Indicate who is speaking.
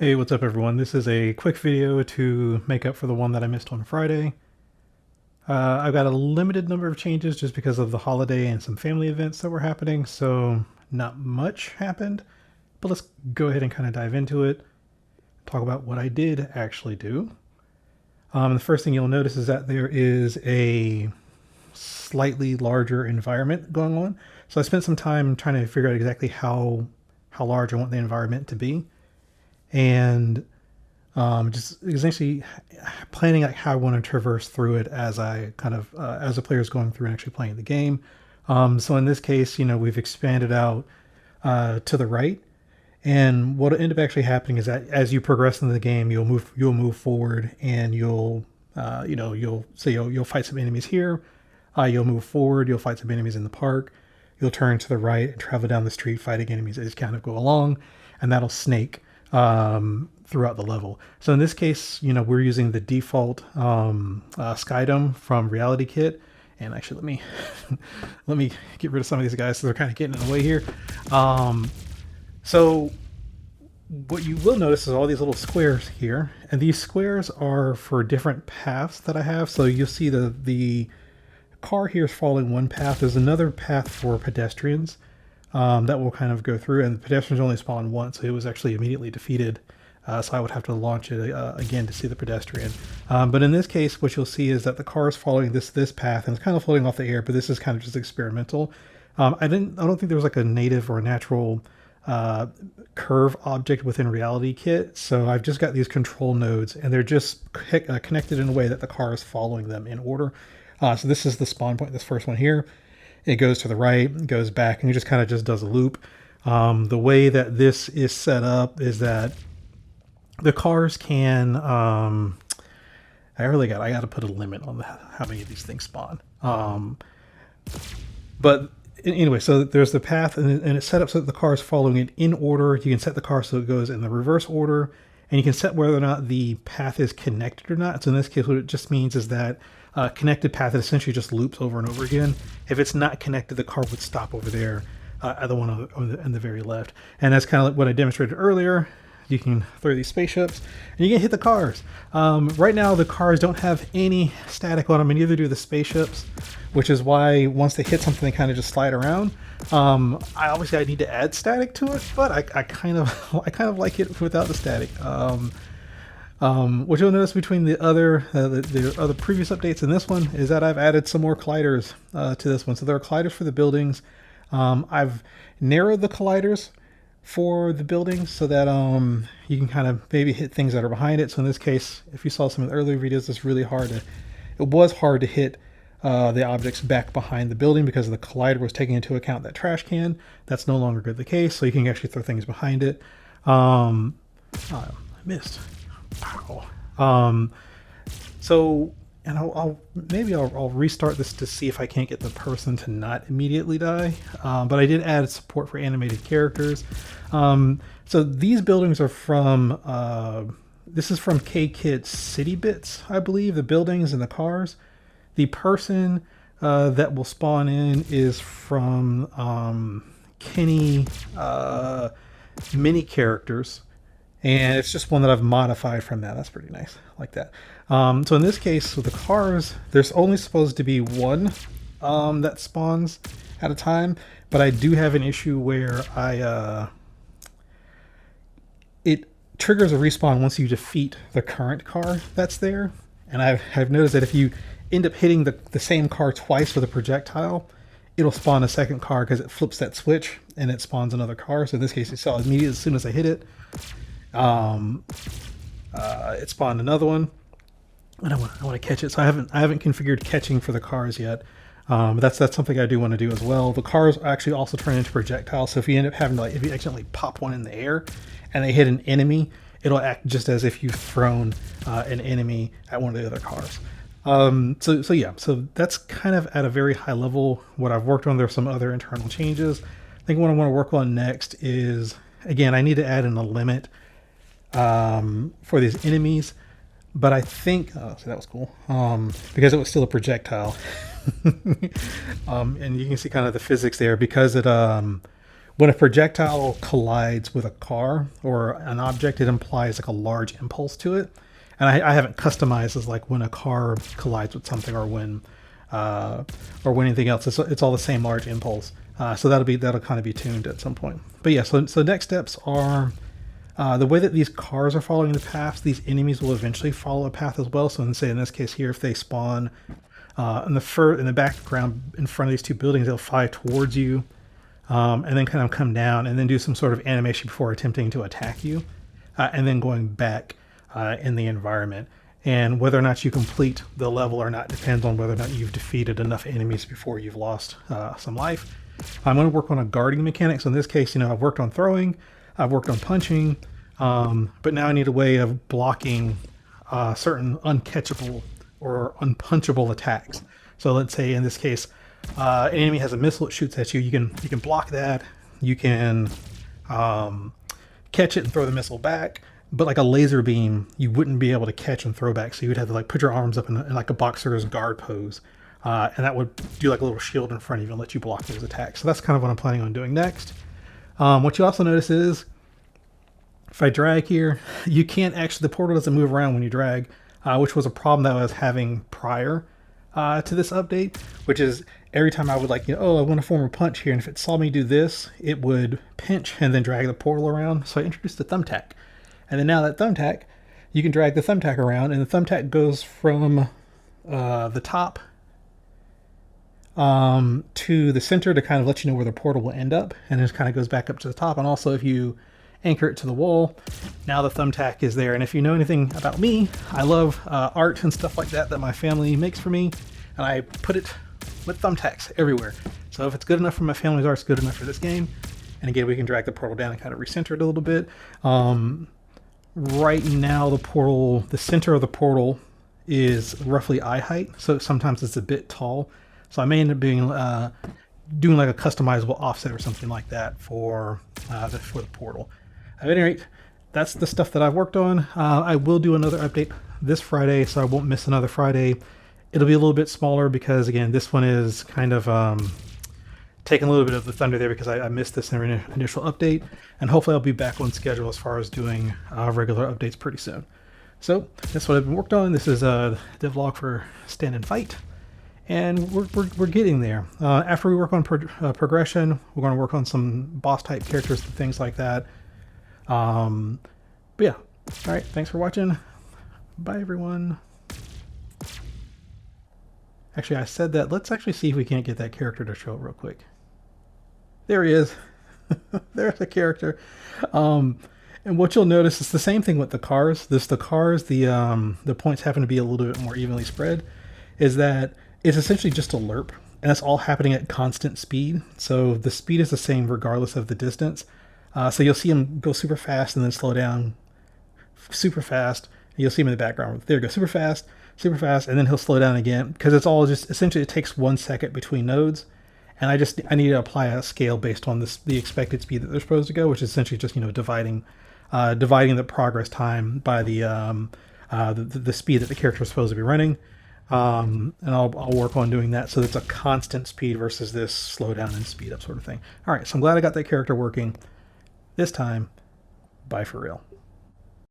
Speaker 1: Hey, what's up everyone? This is a quick video to make up for the one that I missed on Friday. I've got a limited number of changes just because of the holiday and some family events that were happening, so not much happened. But let's go ahead and kind of dive into it, talk about what I did actually do. The first thing you'll notice is that there is a slightly larger environment going on. So I spent some time trying to figure out exactly how large I want the environment to be. And just essentially planning like how I want to traverse through it as I kind of as the player is going through and actually playing the game. So in this case, we've expanded out to the right, and what will end up actually happening is that as you progress in the game, you'll move forward, and you'll fight some enemies here. You'll move forward, you'll fight some enemies in the park. You'll turn to the right and travel down the street fighting enemies as you kind of go along, and that'll snake throughout the level. So in this case, we're using the default Skydome from Reality Kit. And actually, let me let me get rid of some of these guys, so they're kind of getting in the way here. So what you will notice is all these little squares here, and these squares are for different paths that I have. So you'll see the car here is following one path. There's another path for pedestrians that will kind of go through, and the pedestrians only spawn once, so it was actually immediately defeated. So I would have to launch it again to see the pedestrian. But in this case, what you'll see is that the car is following this path, and it's kind of floating off the air, but this is kind of just experimental. I don't think there was like a native or a natural curve object within Reality Kit, so I've just got these control nodes, and they're just connected in a way that the car is following them in order. So this is the spawn point, this first one here. It goes to the right, goes back, and it just kind of just does a loop. The way that this is set up is that the cars can. I got to put a limit on how many of these things spawn. But anyway, so there's the path, and it's set up so that the car is following it in order. You can set the car so it goes in the reverse order, and you can set whether or not the path is connected or not. So in this case, what it just means is that connected path, it essentially just loops over and over again. If it's not connected, the car would stop over there at the one on the very left. And that's kind of like what I demonstrated earlier. You can throw these spaceships, and you can hit the cars. Right now, the cars don't have any static on them, and neither do the spaceships, which is why once they hit something, they kind of just slide around. I need to add static to it, but I kind of like it without the static. What you'll notice between the other previous updates and this one is that I've added some more colliders to this one. So there are colliders for the buildings. I've narrowed the colliders for the buildings so that you can kind of maybe hit things that are behind it. So in this case, if you saw some of the earlier videos, it was hard to hit the objects back behind the building because the collider was taking into account that trash can. That's no longer the case, so you can actually throw things behind it. I missed. Wow. So, and I'll restart this to see if I can't get the person to not immediately die. But I did add support for animated characters. So these buildings are from this is from K-Kid City Bits, I believe. The buildings and the cars. The person that will spawn in is from Kenny Mini Characters. And it's just one that I've modified from that. That's pretty nice. I like that. So in this case, with the cars, there's only supposed to be one that spawns at a time. But I do have an issue where it triggers a respawn once you defeat the current car that's there. And I've noticed that if you end up hitting the same car twice with a projectile, it'll spawn a second car because it flips that switch and it spawns another car. So in this case, you saw immediately as soon as I hit it, it spawned another one, and I want to catch it. So I haven't configured catching for the cars yet. But that's something I do want to do as well. The cars actually also turn into projectiles. So if you end up having to, if you accidentally pop one in the air and they hit an enemy, it'll act just as if you've thrown an enemy at one of the other cars. So that's kind of at a very high level what I've worked on. There's some other internal changes. I think what I want to work on next is, again, I need to add in a limit for these enemies, but I think so that was cool because it was still a projectile. And you can see kind of the physics there because it when a projectile collides with a car or an object, it implies like a large impulse to it. And I haven't customized as like when a car collides with something or when anything else. It's all the same large impulse. So that'll kind of be tuned at some point. But yeah, so next steps are the way that these cars are following the paths. These enemies will eventually follow a path as well. So in this case here, if they spawn in the background in front of these two buildings, they'll fly towards you. And then kind of come down and then do some sort of animation before attempting to attack you, and then going back in the environment. And whether or not you complete the level or not depends on whether or not you've defeated enough enemies before you've lost some life. I'm going to work on a guarding mechanic. So in this case, I've worked on throwing, I've worked on punching, but now I need a way of blocking certain uncatchable or unpunchable attacks. So let's say in this case, an enemy has a missile it shoots at you. You can block that. You can catch it and throw the missile back. But like a laser beam, you wouldn't be able to catch and throw back. So you would have to like put your arms up in like a boxer's guard pose, and that would do like a little shield in front of you and let you block those attacks. So that's kind of what I'm planning on doing next. What you also notice is if I drag here, you can't actually, the portal doesn't move around when you drag, which was a problem that I was having prior to this update, which is every time I would like, I want to form a punch here, and if it saw me do this, it would pinch and then drag the portal around. So I introduced the thumbtack. And then now that thumbtack, you can drag the thumbtack around, and the thumbtack goes from the top to the center to kind of let you know where the portal will end up, and it kind of goes back up to the top. And also if you anchor it to the wall, now the thumbtack is there. And if you know anything about me, I love art and stuff like that my family makes for me, and I put it with thumbtacks everywhere. So if it's good enough for my family's art, it's good enough for this game. And again, we can drag the portal down and kind of recenter it a little bit. Right now the center of the portal is roughly eye height, so sometimes it's a bit tall. So I may end up being doing like a customizable offset or something like that for the portal. At any rate, that's the stuff that I've worked on. I will do another update this Friday, so I won't miss another Friday. It'll be a little bit smaller because, again, this one is kind of taking a little bit of the thunder there because I missed this in an initial update. And hopefully I'll be back on schedule as far as doing regular updates pretty soon. So that's what I've been worked on. This is a devlog for Stand and Fight. And we're getting there. After we work on progression, we're going to work on some boss type characters and things like that. But yeah. All right. Thanks for watching. Bye, everyone. Actually, I said that. Let's actually see if we can't get that character to show up real quick. There he is. There's the character. And what you'll notice is the same thing with the cars. The points happen to be a little bit more evenly spread. Is that it's essentially just a lerp, and it's all happening at constant speed. So the speed is the same regardless of the distance. So you'll see him go super fast and then slow down super fast. And you'll see him in the background. There you go, super fast, and then he'll slow down again because it's all just essentially it takes 1 second between nodes. And I need to apply a scale based on the expected speed that they're supposed to go, which is essentially just dividing the progress time by the speed that the character is supposed to be running. And I'll work on doing that so it's a constant speed versus this slow down and speed up sort of thing. All right, so I'm glad I got that character working this time. Bye for real.